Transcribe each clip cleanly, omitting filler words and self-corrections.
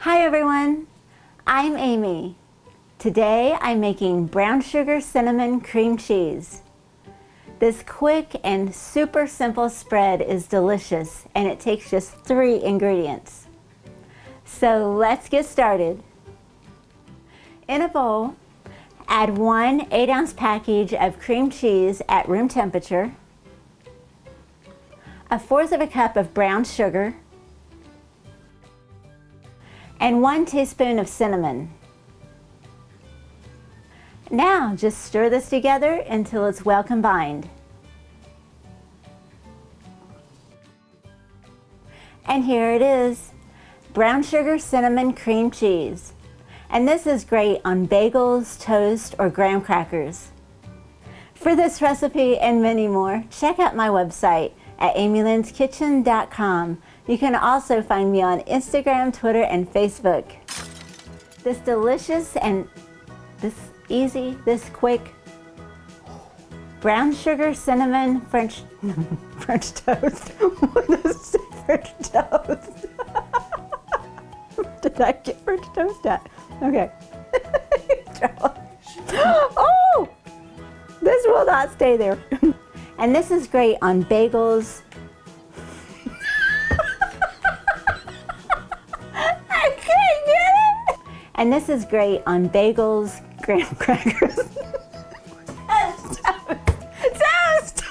Hi everyone, I'm Amy. Today I'm making brown sugar cinnamon cream cheese. This quick and super simple spread is delicious and it takes just 3 ingredients. So let's get started. In a bowl, add 1 8-ounce package of cream cheese at room temperature, 1/4 cup of brown sugar, and 1 teaspoon of cinnamon. Now just stir this together until it's well combined. And here it is, brown sugar cinnamon cream cheese. And this is great on bagels, toast, or graham crackers. For this recipe and many more, check out my website at amylynnskitchen.com. You can also find me on Instagram, Twitter, and Facebook. This delicious and this easy, this quick brown sugar cinnamon French toast. What is French toast? Did I get French toast at? Okay. Oh! This will not stay there. And this is great on bagels. I can't get it! And this is great on bagels, graham crackers. Toast! Toast!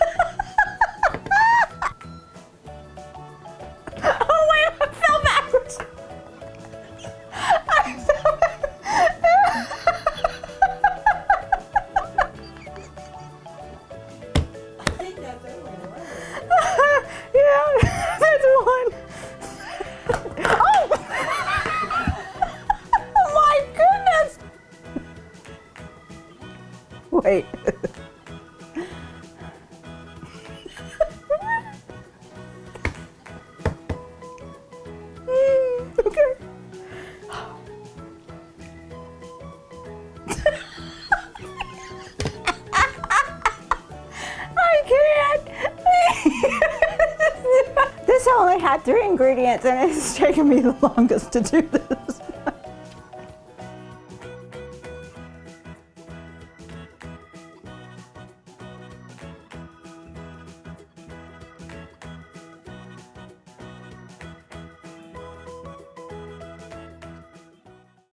Oh wait, I fell backwards. I fell backwards. Yeah, that's 1. Oh! Oh my goodness! Wait. Okay. I can't. This only had 3 ingredients and it's taken me the longest to do this.